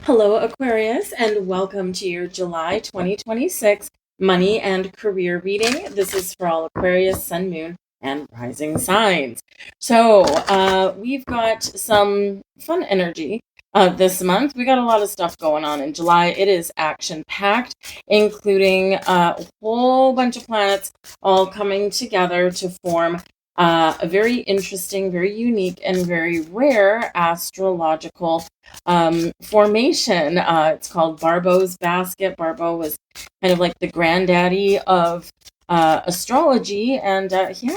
Hello, Aquarius, and welcome to your July 2026 money and career reading. This is for all Aquarius, Sun, Moon, and rising signs. So, we've got some fun energy this month. We got a lot of stuff going on in July. It is action packed, including a whole bunch of planets all coming together to form a very interesting, very unique, and very rare astrological formation. It's called Barbo's basket. Barbo was kind of like the granddaddy of astrology, and he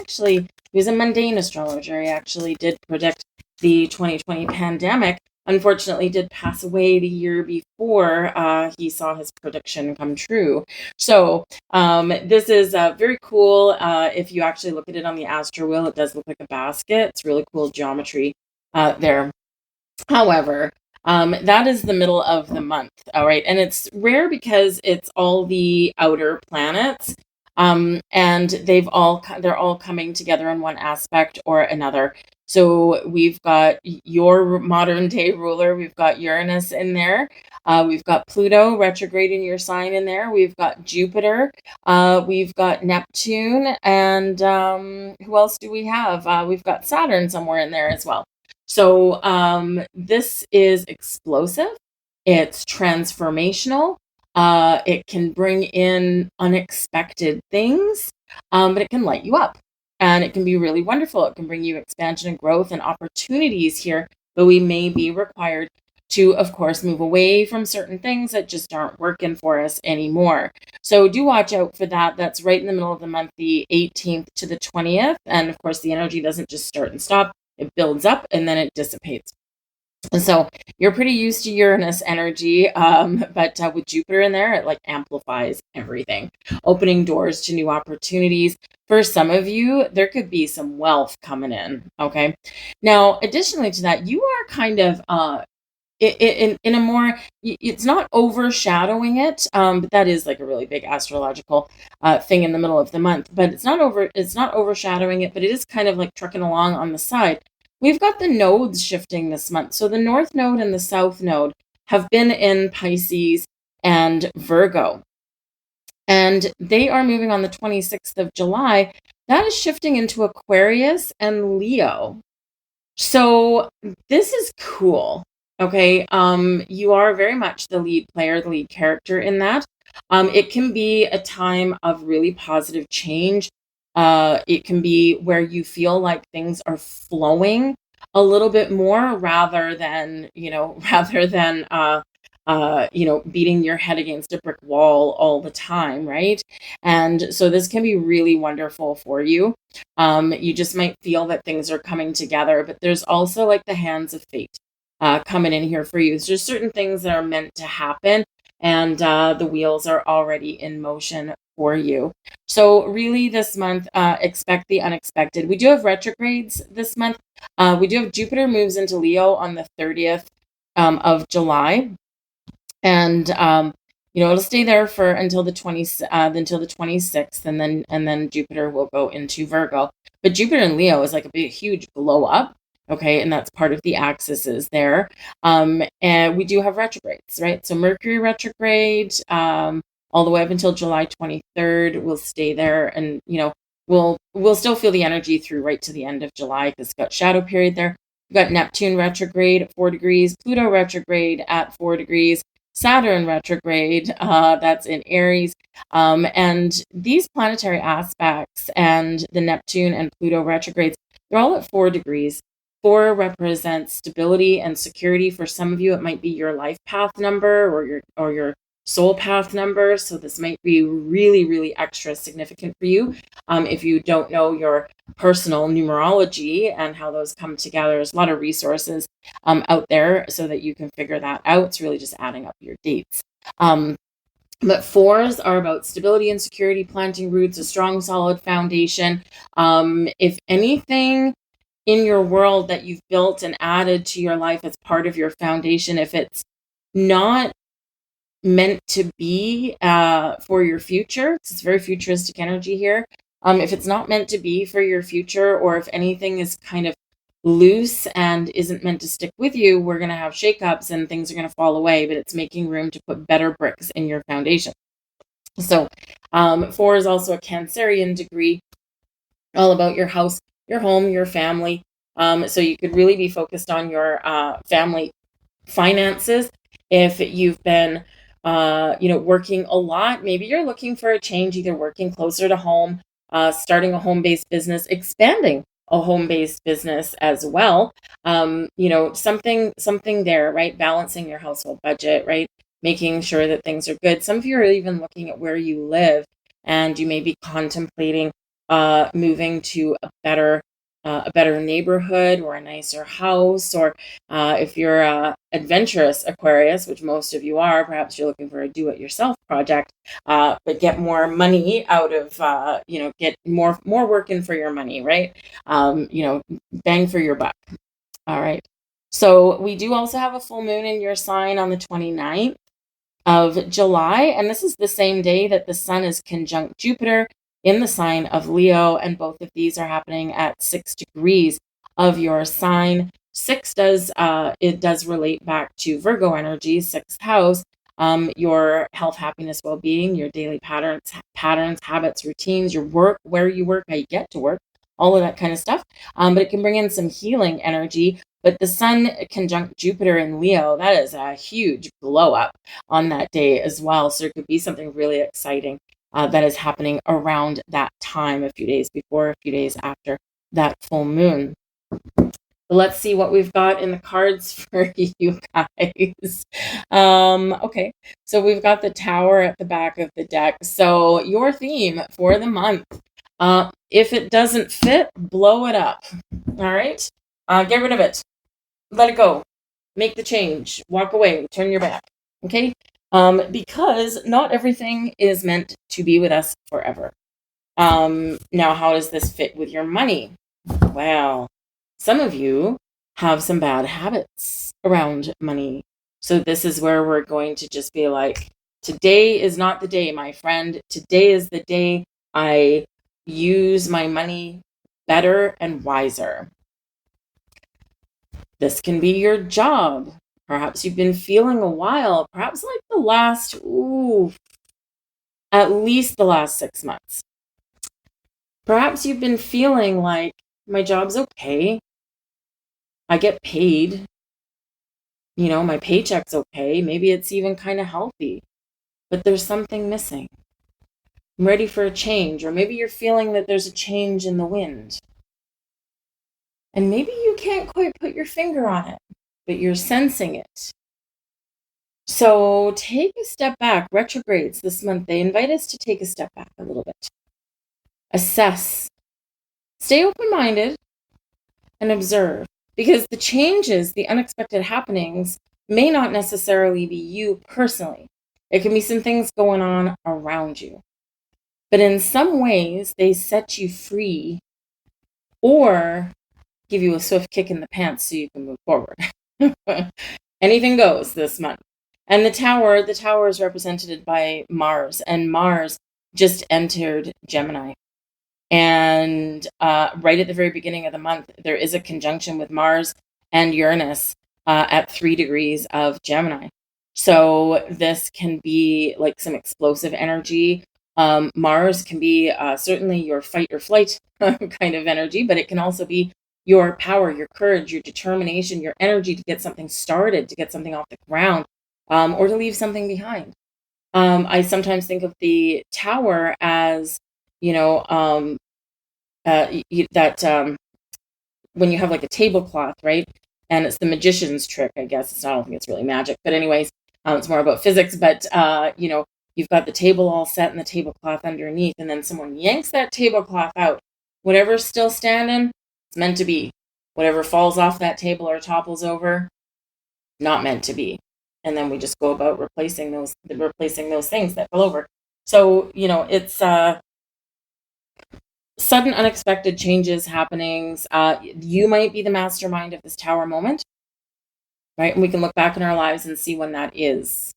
was a mundane astrologer. He actually did predict the 2020 pandemic. Unfortunately, did pass away the year before he saw his prediction come true. So this is very cool. If you actually look at it on the astro wheel, it does look like a basket. It's really cool geometry there. However, that is the middle of the month, all right, and it's rare because it's all the outer planets, and they're all coming together in one aspect or another. So we've got your modern day ruler, we've got Uranus in there, we've got Pluto retrograde in your sign in there, we've got Jupiter, we've got Neptune, and who else do we have? We've got Saturn somewhere in there as well. So this is explosive. It's transformational. It can bring in unexpected things, but it can light you up. And it can be really wonderful. It can bring you expansion and growth and opportunities here, but we may be required to, of course, move away from certain things that just aren't working for us anymore. So do watch out for that. That's right in the middle of the month, the 18th to the 20th. And of course, the energy doesn't just start and stop. It builds up and then it dissipates. And so you're pretty used to Uranus energy, but with Jupiter in there, it like amplifies everything, opening doors to new opportunities. For some of you, there could be some wealth coming in. Okay. Now, additionally to that, you are kind of in a more, it's not overshadowing it, but that is like a really big astrological thing in the middle of the month. But it's not overshadowing it, but it is kind of like trucking along on the side. We've got the nodes shifting this month. So the North Node and the South Node have been in Pisces and Virgo, and they are moving on the 26th of July. That is shifting into Aquarius and Leo. So this is cool. Okay. You are very much the lead player, the lead character in that. It can be a time of really positive change. It can be where you feel like things are flowing a little bit more rather than, beating your head against a brick wall all the time, right? And so this can be really wonderful for you. You just might feel that things are coming together, but there's also like the hands of fate coming in here for you. So there's certain things that are meant to happen, and the wheels are already in motion for you. So really this month, expect the unexpected. We do have retrogrades this month. We do have Jupiter moves into Leo on the 30th of July. And it'll stay there for until the 26th, and then Jupiter will go into Virgo. But Jupiter in Leo is like a big, huge blow up. Okay, and that's part of the axis is there. And we do have retrogrades, right? So Mercury retrograde, all the way up until July 23rd, will stay there, and we'll still feel the energy through right to the end of July because it's got shadow period there. We've got Neptune retrograde at 4 degrees, Pluto retrograde at 4 degrees, Saturn retrograde, that's in Aries. And these planetary aspects and the Neptune and Pluto retrogrades, they're all at 4 degrees. 4 represents stability and security. For some of you, it might be your life path number or your soul path number. So this might be really, really extra significant for you. If you don't know your personal numerology and how those come together, there's a lot of resources out there so that you can figure that out. It's really just adding up your dates. But 4s are about stability and security, planting roots, a strong, solid foundation. If anything in your world that you've built and added to your life as part of your foundation, if it's not meant to be for your future, it's very futuristic energy here. If it's not meant to be for your future, or if anything is kind of loose and isn't meant to stick with you, we're going to have shakeups and things are going to fall away, but it's making room to put better bricks in your foundation. So 4 is also a Cancerian degree, all about your house, your home, your family. So you could really be focused on your family finances. If you've been working a lot, maybe you're looking for a change, either working closer to home, starting a home-based business, expanding a home-based business as well. Something there, right? Balancing your household budget, right? Making sure that things are good. Some of you are even looking at where you live, and you may be contemplating moving to a better neighborhood or a nicer house, or if you're adventurous Aquarius, which most of you are, perhaps you're looking for a do-it-yourself project, but get more money out of, get more work in for your money, right? Bang for your buck. All right. So we do also have a full moon in your sign on the 29th of July, and this is the same day that the sun is conjunct Jupiter in the sign of Leo, and both of these are happening at 6 degrees of your sign. 6 does relate back to Virgo energy, 6th house, your health, happiness, well-being, your daily patterns, habits, routines, your work, where you work, how you get to work, all of that kind of stuff. But it can bring in some healing energy. But the sun conjunct Jupiter in Leo, that is a huge glow up on that day as well. So there could be something really exciting that is happening around that time, a few days before, a few days after that full moon. Let's see what we've got in the cards for you guys. Okay, so we've got the Tower at the back of the deck. So your theme for the month, if it doesn't fit, blow it up. All right, get rid of it. Let it go. Make the change. Walk away. Turn your back. Okay? Because not everything is meant to be with us forever. Now, how does this fit with your money? Well, some of you have some bad habits around money. So this is where we're going to just be like, today is not the day, my friend. Today is the day I use my money better and wiser. This can be your job. Perhaps you've been feeling a while, perhaps like at least the last 6 months. Perhaps you've been feeling like, my job's okay. I get paid. My paycheck's okay. Maybe it's even kind of healthy, but there's something missing. I'm ready for a change. Or maybe you're feeling that there's a change in the wind. And maybe you can't quite put your finger on it, but you're sensing it. So take a step back. Retrogrades this month, they invite us to take a step back a little bit. Assess. Stay open-minded and observe, because the changes, the unexpected happenings, may not necessarily be you personally. It can be some things going on around you. But in some ways, they set you free or give you a swift kick in the pants so you can move forward. Anything goes this month. And the tower is represented by Mars, and Mars just entered Gemini. And right at the very beginning of the month, there is a conjunction with Mars and Uranus at 3 degrees of Gemini. So this can be like some explosive energy. Mars can be certainly your fight or flight kind of energy, but it can also be your power, your courage, your determination, your energy to get something started, to get something off the ground, or to leave something behind. I sometimes think of the tower as, when you have like a tablecloth, right? And it's the magician's trick, I guess. I don't think it's really magic, but anyways, it's more about physics. But you've got the table all set and the tablecloth underneath, and then someone yanks that tablecloth out. Whatever's still standing, it's meant to be. Whatever falls off that table or topples over, not meant to be. And then we just go about replacing those things that fell over. So it's sudden unexpected changes, happenings. You might be the mastermind of this tower moment, right? And we can look back in our lives and see when that is.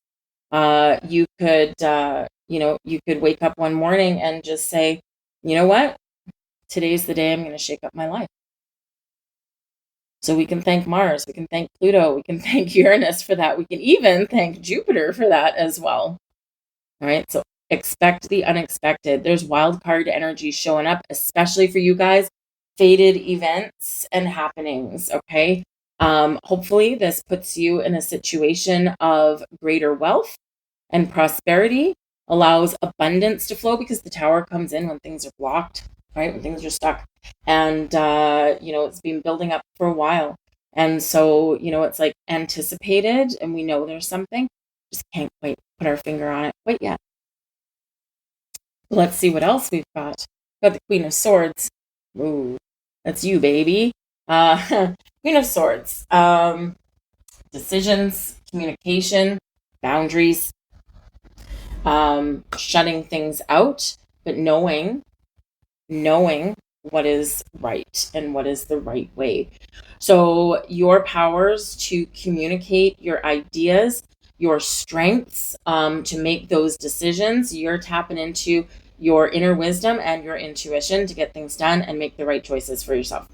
You could wake up one morning and just say, you know what? Today's the day I'm going to shake up my life. So we can thank Mars, we can thank Pluto, we can thank Uranus for that. We can even thank Jupiter for that as well. All right. So expect the unexpected. There's wild card energy showing up, especially for you guys, fated events and happenings. Okay. Hopefully this puts you in a situation of greater wealth and prosperity, allows abundance to flow, because the tower comes in when things are blocked, right? When things are stuck. And, it's been building up for a while. And so, it's like anticipated, and we know there's something, just can't quite put our finger on it quite yet. Let's see what else we've got. Got the Queen of Swords. Ooh, that's you, baby. Queen of Swords. Decisions, communication, boundaries, shutting things out, but knowing what is right and what is the right way. So your powers to communicate your ideas, your strengths, to make those decisions, you're tapping into your inner wisdom and your intuition to get things done and make the right choices for yourself.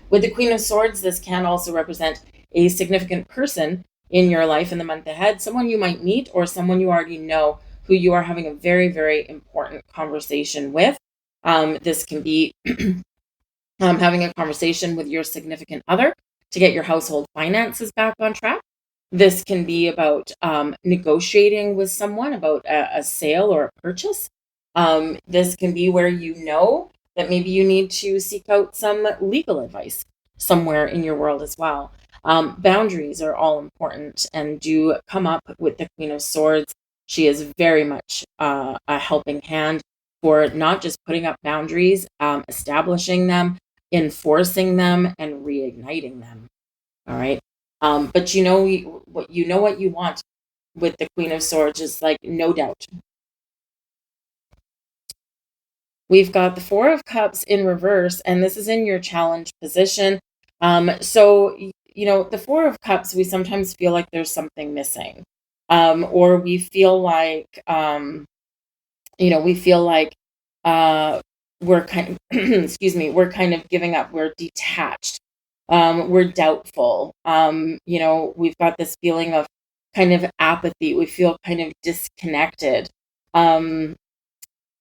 With the Queen of Swords, this can also represent a significant person in your life in the month ahead, someone you might meet or someone you already know who you are having a very, very important conversation with. This can be having a conversation with your significant other to get your household finances back on track. This can be about negotiating with someone about a sale or a purchase. This can be where you know that maybe you need to seek out some legal advice somewhere in your world as well. Boundaries are all important and do come up with the Queen of Swords. She is very much a helping hand for not just putting up boundaries, establishing them, enforcing them, and reigniting them. All right. But what you want with the Queen of Swords is like no doubt. We've got the Four of Cups in reverse, and this is in your challenge position. So, the Four of Cups, we sometimes feel like there's something missing. Or we feel like, we're kind of, excuse me, we're kind of giving up. We're detached. We're doubtful. We've got this feeling of kind of apathy. We feel kind of disconnected.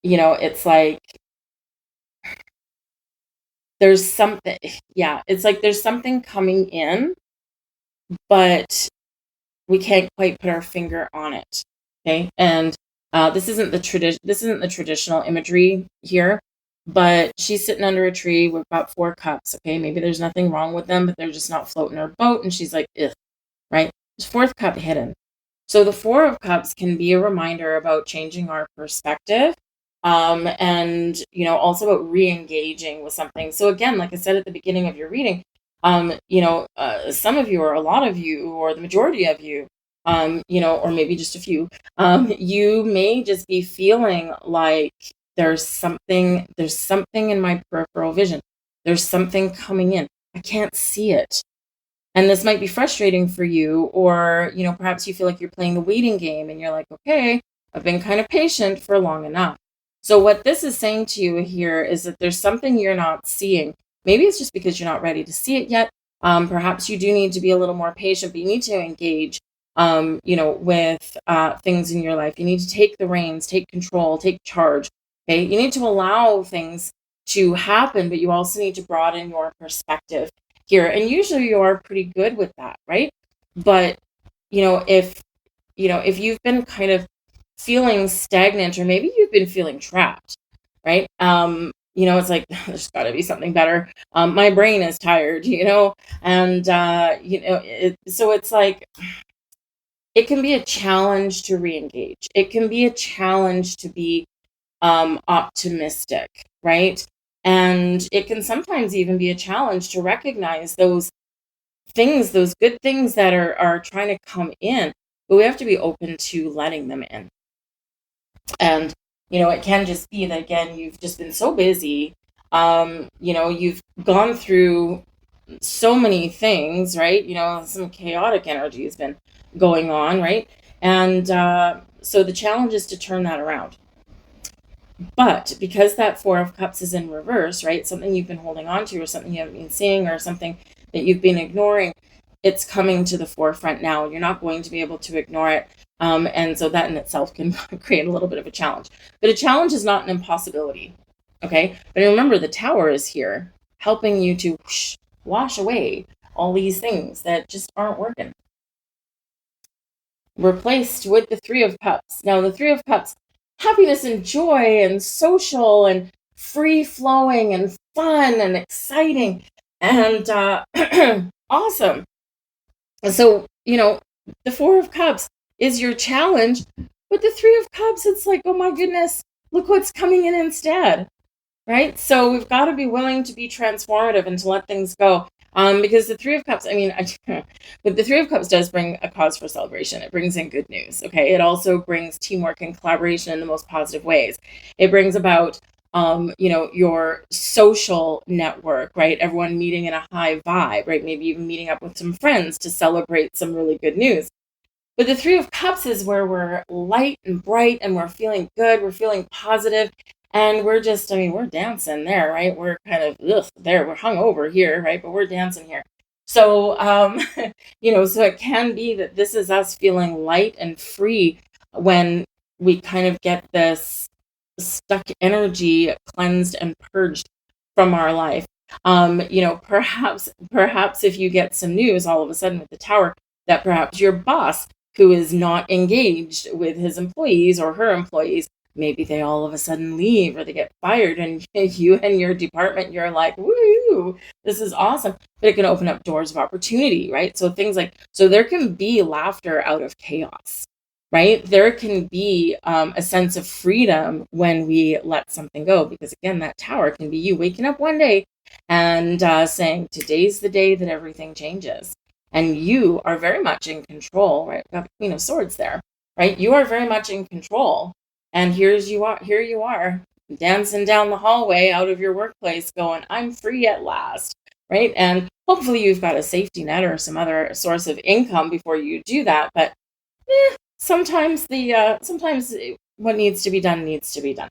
It's like there's something, yeah, it's like there's something coming in, but we can't quite put our finger on it. Okay. And this isn't the traditional imagery here, but she's sitting under a tree with about 4 cups. Okay. Maybe there's nothing wrong with them, but they're just not floating her boat. And she's like, ugh, right? There's 4th cup hidden. So the 4 of Cups can be a reminder about changing our perspective, and also about re-engaging with something. So again, like I said at the beginning of your reading, some of you, or a lot of you, or the majority of you, or maybe just a few, you may just be feeling like there's something in my peripheral vision. There's something coming in. I can't see it. And this might be frustrating for you, or, perhaps you feel like you're playing the waiting game and you're like, okay, I've been kind of patient for long enough. So what this is saying to you here is that there's something you're not seeing. Maybe it's just because you're not ready to see it yet. Perhaps you do need to be a little more patient, but you need to engage, with things in your life. You need to take the reins, take control, take charge. Okay. You need to allow things to happen, but you also need to broaden your perspective here. And usually you are pretty good with that, right? But, if you've been kind of feeling stagnant, or maybe you've been feeling trapped, right? It's like, there's got to be something better. My brain is tired, and, so it's like, it can be a challenge to re-engage. It can be a challenge to be optimistic, right? And it can sometimes even be a challenge to recognize those things, those good things that are trying to come in, but we have to be open to letting them in. And, it can just be that, again, you've just been so busy. You've gone through so many things, right? Some chaotic energy has been going on, right? And so the challenge is to turn that around. But because that Four of Cups is in reverse, right? Something you've been holding on to, or something you haven't been seeing, or something that you've been ignoring, it's coming to the forefront now. You're not going to be able to ignore it. And so that in itself can create a little bit of a challenge. But a challenge is not an impossibility. Okay. But remember, the Tower is here helping you to wash away all these things that just aren't working. Replaced with the Three of Cups. Now, the Three of Cups, happiness and joy and social and free flowing and fun and exciting and awesome. So, the Four of Cups is your challenge, but the Three of Cups, it's like, oh my goodness, look what's coming in instead. Right? So we've got to be willing to be transformative and to let things go. Because the Three of Cups, but the Three of Cups does bring a cause for celebration. It brings in good news. Okay. It also brings teamwork and collaboration in the most positive ways. It brings about, your social network, right? Everyone meeting in a high vibe, right? Maybe even meeting up with some friends to celebrate some really good news. But the Three of Cups is where we're light and bright and we're feeling good. We're feeling positive. And we're just, we're dancing there, right? We're kind of there. We're hung over here, right? But we're dancing here. So, so it can be that this is us feeling light and free when we kind of get this stuck energy cleansed and purged from our life. Perhaps if you get some news all of a sudden with the Tower that perhaps your boss who is not engaged with his employees or her employees, maybe they all of a sudden leave or they get fired, and you and your department, you're like, woo, this is awesome. But it can open up doors of opportunity, right? So so there can be laughter out of chaos, right? There can be a sense of freedom when we let something go, because again, that Tower can be you waking up one day and saying, today's the day that everything changes. And you are very much in control, right? Got the Queen of Swords there, right? You are very much in control. And here you are, dancing down the hallway out of your workplace going, I'm free at last, right? And hopefully you've got a safety net or some other source of income before you do that. But sometimes what needs to be done needs to be done.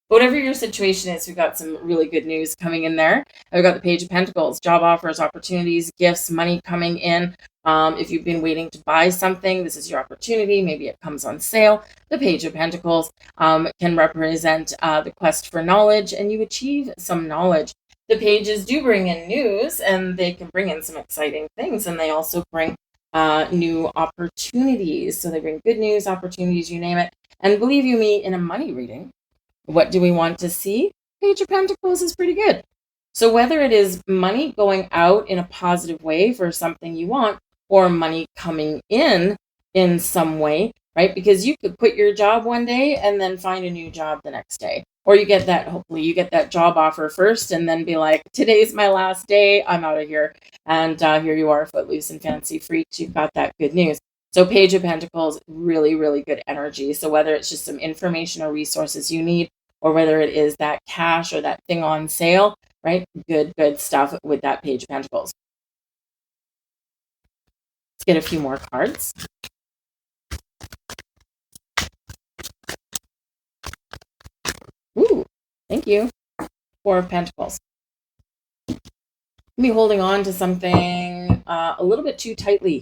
Whatever your situation is, we've got some really good news coming in there. I've got the Page of Pentacles, job offers, opportunities, gifts, money coming in. If you've been waiting to buy something, this is your opportunity. Maybe it comes on sale. The Page of Pentacles can represent the quest for knowledge, and you achieve some knowledge. The pages do bring in news, and they can bring in some exciting things, and they also bring new opportunities. So they bring good news, opportunities, you name it. And believe you me, in a money reading, what do we want to see? Page of Pentacles is pretty good. So whether it is money going out in a positive way for something you want, or money coming in some way, right? Because you could quit your job one day and then find a new job the next day. Or hopefully you get that job offer first and then be like, today's my last day, I'm out of here. And here you are, footloose and fancy freaks, you've got that good news. So Page of Pentacles, really, really good energy. So whether it's just some information or resources you need, or whether it is that cash or that thing on sale, right? Good stuff with that Page of Pentacles. Let's get a few more cards. Ooh, thank you. Four of Pentacles. Be holding on to something a little bit too tightly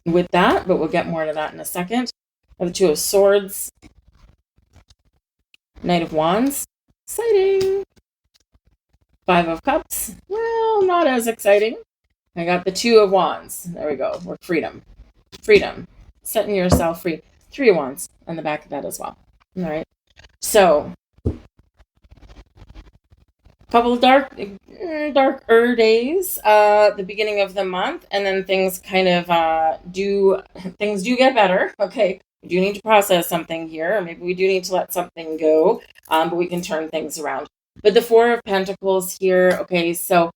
with that, but we'll get more to that in a second. The Two of Swords. Knight of Wands. Exciting. Five of Cups. Well, not as exciting. I got the Two of Wands. There we go. We're freedom. Setting yourself free. Three of Wands on the back of that as well. All right. So, couple of darker days, the beginning of the month, and then things kind of do get better. Okay. We do need to process something here, or maybe we do need to let something go, but we can turn things around. But the Four of Pentacles here, okay, so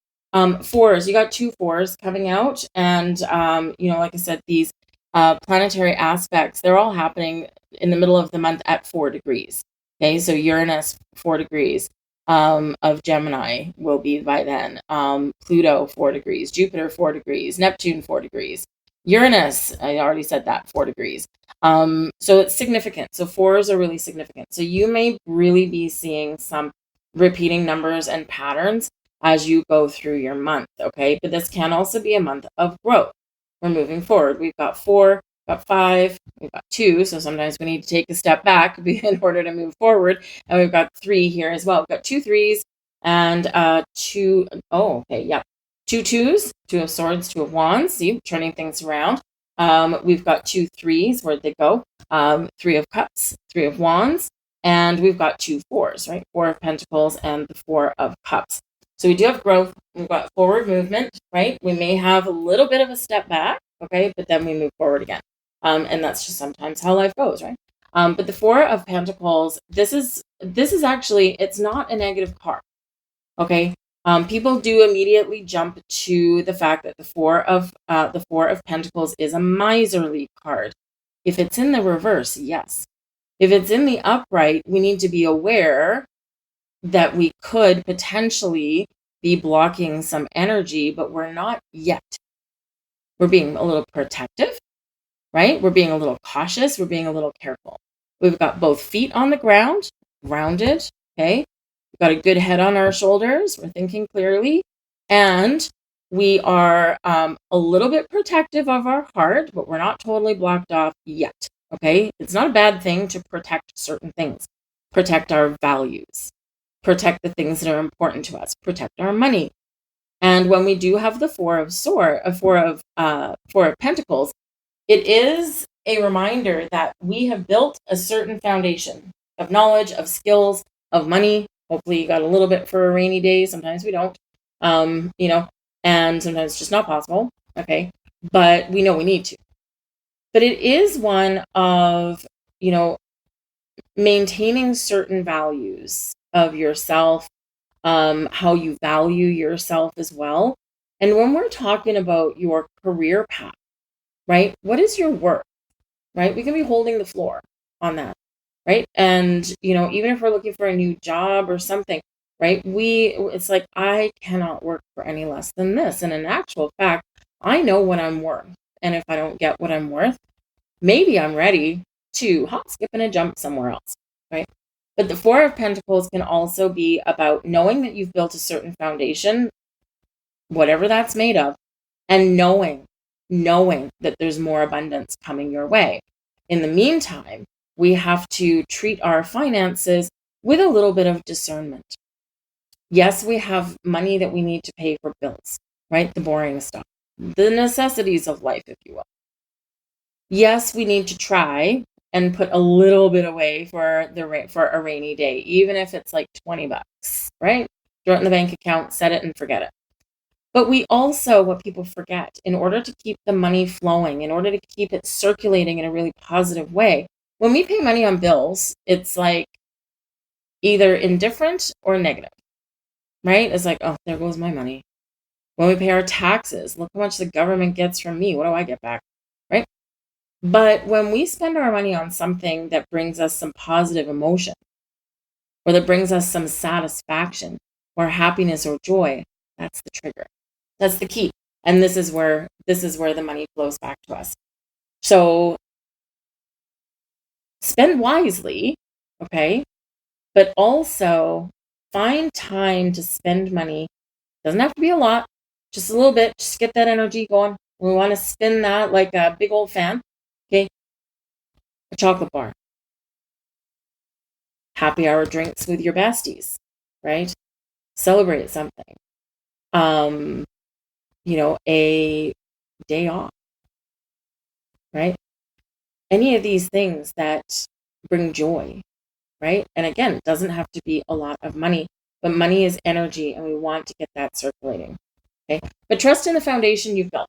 fours, you got two fours coming out, and like I said, these planetary aspects, they're all happening in the middle of the month at 4 degrees. Okay, so Uranus 4 degrees of Gemini will be by then. Pluto 4 degrees, Jupiter 4 degrees, Neptune 4 degrees. Uranus, I already said that, 4 degrees. So it's significant. So 4s are really significant. So you may really be seeing some repeating numbers and patterns as you go through your month, okay? But this can also be a month of growth. We're moving forward. We've got 4, we've got 5, we've got 2. So sometimes we need to take a step back in order to move forward. And we've got 3 here as well. We've got 2 3s and 2. Oh, okay, yeah. 2 2s, 2 of swords, 2 of wands. See, turning things around. We've got 2 3s. Where'd they go? 3 of cups, 3 of wands, and we've got 2 4s, right? 4 of pentacles and the 4 of cups. So we do have growth. We've got forward movement, right? We may have a little bit of a step back, okay, but then we move forward again. And that's just sometimes how life goes, right? But the 4 of pentacles, this is actually, it's not a negative card, okay? People do immediately jump to the fact that the four of pentacles is a miserly card. If it's in the reverse, yes. If it's in the upright, we need to be aware that we could potentially be blocking some energy, but we're not yet. We're being a little protective, right? We're being a little cautious. We're being a little careful. We've got both feet on the ground, grounded, okay? We've got a good head on our shoulders. We're thinking clearly. And we are a little bit protective of our heart, but we're not totally blocked off yet, okay? It's not a bad thing to protect certain things. Protect our values. Protect the things that are important to us. Protect our money. And when we do have the four of pentacles, it is a reminder that we have built a certain foundation of knowledge, of skills, of money. Hopefully you got a little bit for a rainy day. Sometimes we don't, and sometimes it's just not possible. Okay. But we know we need to. But it is one of, maintaining certain values of yourself, how you value yourself as well. And when we're talking about your career path, right? What is your work, right? We can be holding the floor on that, right? And, even if we're looking for a new job or something, right? It's like, I cannot work for any less than this. And in actual fact, I know what I'm worth. And if I don't get what I'm worth, maybe I'm ready to hop, skip, and a jump somewhere else, right? But the Four of Pentacles can also be about knowing that you've built a certain foundation, whatever that's made of, and knowing that there's more abundance coming your way. In the meantime, we have to treat our finances with a little bit of discernment. Yes, we have money that we need to pay for bills, right? The boring stuff, the necessities of life, if you will. Yes, we need to try and put a little bit away for a rainy day, even if it's like $20, right? Throw it in the bank account, set it and forget it. But we also, what people forget, in order to keep the money flowing, in order to keep it circulating in a really positive way, when we pay money on bills, it's like either indifferent or negative, right? It's like, oh, there goes my money. When we pay our taxes, look how much the government gets from me. What do I get back, right? But when we spend our money on something that brings us some positive emotion, or that brings us some satisfaction, or happiness or joy, that's the trigger. That's the key. And this is where the money flows back to us. So spend wisely, okay? But also find time to spend money. Doesn't have to be a lot, just a little bit. Just get that energy going. We want to spin that like a big old fan, okay? A chocolate bar. Happy hour drinks with your besties, right? Celebrate something. A day off, right? Any of these things that bring joy, right? And again, it doesn't have to be a lot of money, but money is energy and we want to get that circulating, okay? But trust in the foundation you've built,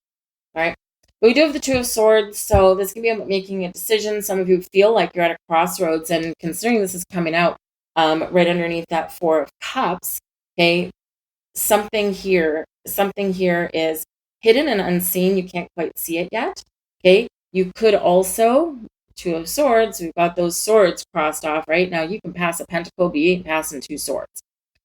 all right? But we do have the Two of Swords, so this can be about making a decision. Some of you feel like you're at a crossroads, and considering this is coming out right underneath that Four of Cups, okay, something here is hidden and unseen. You can't quite see it yet, okay? You could also, Two of Swords, we've got those swords crossed off, right? Now you can pass a pentacle, but you ain't passing two swords.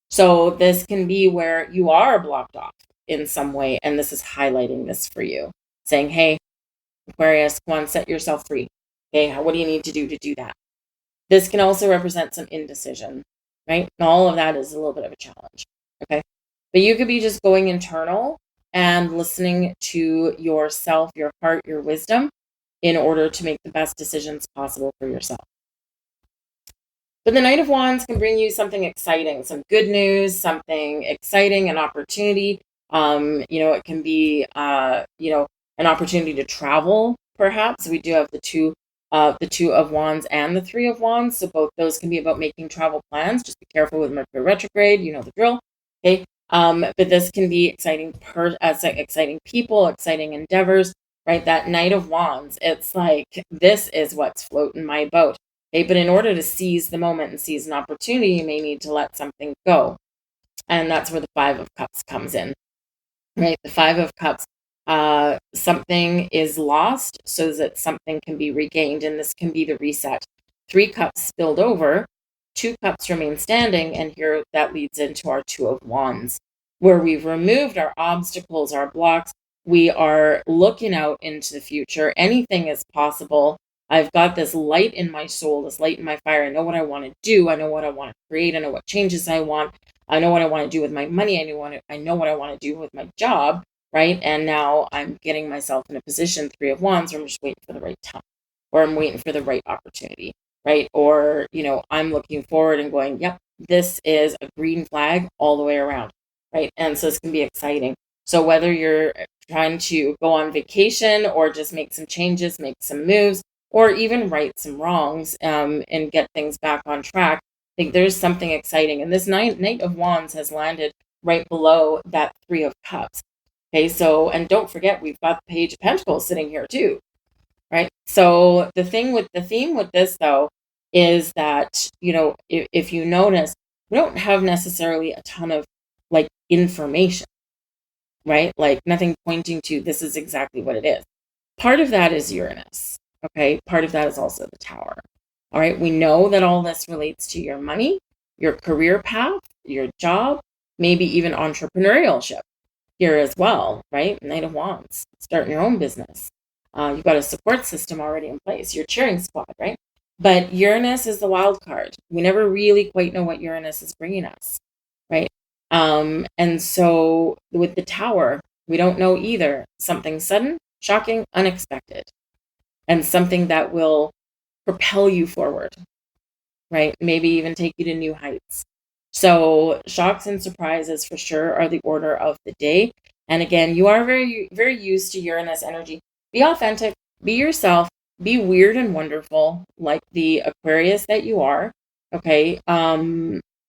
So this can be where you are blocked off in some way, and this is highlighting this for you, saying, hey, Aquarius, come on, set yourself free. Okay, what do you need to do that? This can also represent some indecision, right? And all of that is a little bit of a challenge, okay? But you could be just going internal and listening to yourself, your heart, your wisdom in order to make the best decisions possible for yourself. But the Knight of Wands can bring you something exciting, some good news, something exciting, an opportunity. It can be, an opportunity to travel, perhaps. We do have the Two of Wands and the Three of Wands. So both those can be about making travel plans. Just be careful with Mercury retrograde. You know the drill. Okay. But this can be exciting, exciting people, exciting endeavors, right? That Knight of Wands, it's like, this is what's floating my boat. Okay, but in order to seize the moment and seize an opportunity, you may need to let something go. And that's where the Five of Cups comes in, right? The Five of Cups, something is lost so that something can be regained, and this can be the reset. 3 cups spilled over, 2 cups remain standing, and here that leads into our Two of Wands, where we've removed our obstacles, our blocks. We are looking out into the future. Anything is possible. I've got this light in my soul, this light in my fire. I know what I want to do. I know what I want to create. I know what changes I want. I know what I want to do with my money. I know what I want to do with my job, right? And now I'm getting myself in a position, 3 of Wands, where I'm just waiting for the right time, or I'm waiting for the right opportunity, right? Or, I'm looking forward and going, yep, this is a green flag all the way around, right? And so this can be exciting. So whether you're trying to go on vacation or just make some changes, make some moves, or even right some wrongs, and get things back on track, I think there's something exciting. And this Knight of Wands has landed right below that 3 of Cups. Okay, so, and don't forget, we've got the Page of Pentacles sitting here too, right? So the theme with this, though, is that, if you notice, we don't have necessarily a ton of like information, right? Like nothing pointing to this is exactly what it is. Part of that is Uranus. Okay. Part of that is also the Tower. All right. We know that all this relates to your money, your career path, your job, maybe even entrepreneurship here as well, right? Knight of Wands, starting your own business. You've got a support system already in place, your cheering squad, right? But Uranus is the wild card. We never really quite know what Uranus is bringing us, right? And so with the Tower, we don't know either. Something sudden, shocking, unexpected, and something that will propel you forward, right? Maybe even take you to new heights. So shocks and surprises for sure are the order of the day. And again, you are very, very used to Uranus energy. Be authentic, be yourself, be weird and wonderful, like the Aquarius that you are. Okay.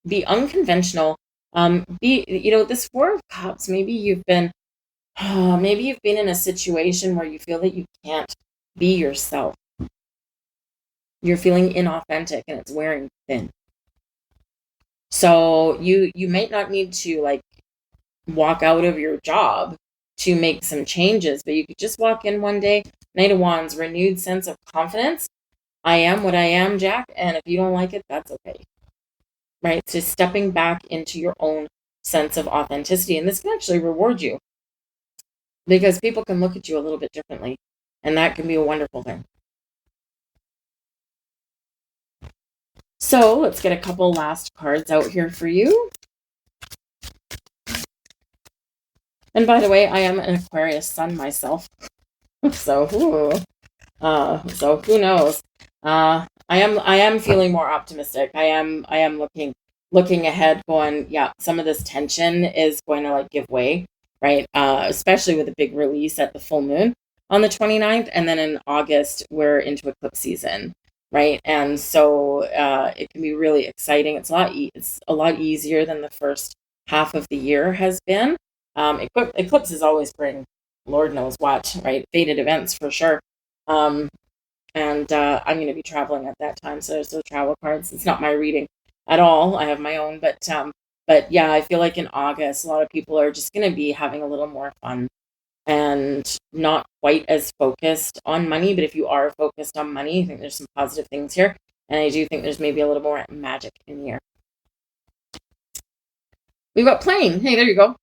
Be unconventional. This 4 of Cups, maybe you've been in a situation where you feel that you can't be yourself. You're feeling inauthentic and it's wearing thin. So you might not need to like walk out of your job to make some changes, but you could just walk in one day, Knight of Wands, renewed sense of confidence. I am what I am, Jack, and if you don't like it, that's okay. Right? So stepping back into your own sense of authenticity, and this can actually reward you because people can look at you a little bit differently, and that can be a wonderful thing. So let's get a couple last cards out here for you. And by the way, I am an Aquarius Sun myself. So who knows? I am feeling more optimistic. I am looking ahead, going, yeah, some of this tension is going to like give way, right? Especially with a big release at the full moon on the 29th, and then in August we're into eclipse season, right? And so it can be really exciting. It's a lot easier than the first half of the year has been. Eclipses always bring Lord knows what, right? Fated events for sure. And I'm going to be traveling at that time, so there's no travel cards. It's not my reading at all. I have my own, but yeah, I feel like in August, a lot of people are just going to be having a little more fun and not quite as focused on money. But if you are focused on money, I think there's some positive things here, and I do think there's maybe a little more magic in here. We've got plane. Hey, there you go.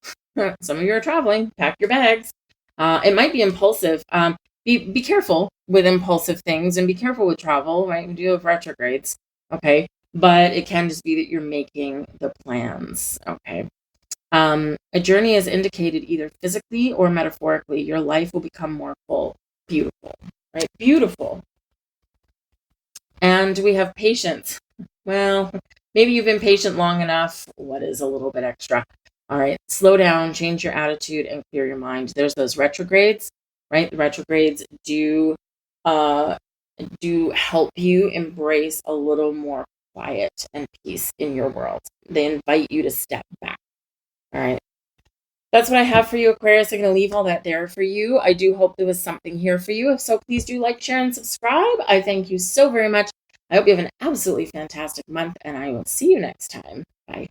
Some of you are traveling. Pack your bags. It might be impulsive. be careful with impulsive things and be careful with travel, right? We do have retrogrades, okay? But it can just be that you're making the plans, okay? A journey is indicated either physically or metaphorically. Your life will become more full. Beautiful, right? Beautiful. And we have patience. Well, maybe you've been patient long enough. What is a little bit extra? All right, slow down, change your attitude, and clear your mind. There's those retrogrades, right? The retrogrades uh, do help you embrace a little more quiet and peace in your world. They invite you to step back. All right. That's what I have for you, Aquarius. I'm going to leave all that there for you. I do hope there was something here for you. If so, please do like, share, and subscribe. I thank you so very much. I hope you have an absolutely fantastic month, and I will see you next time. Bye.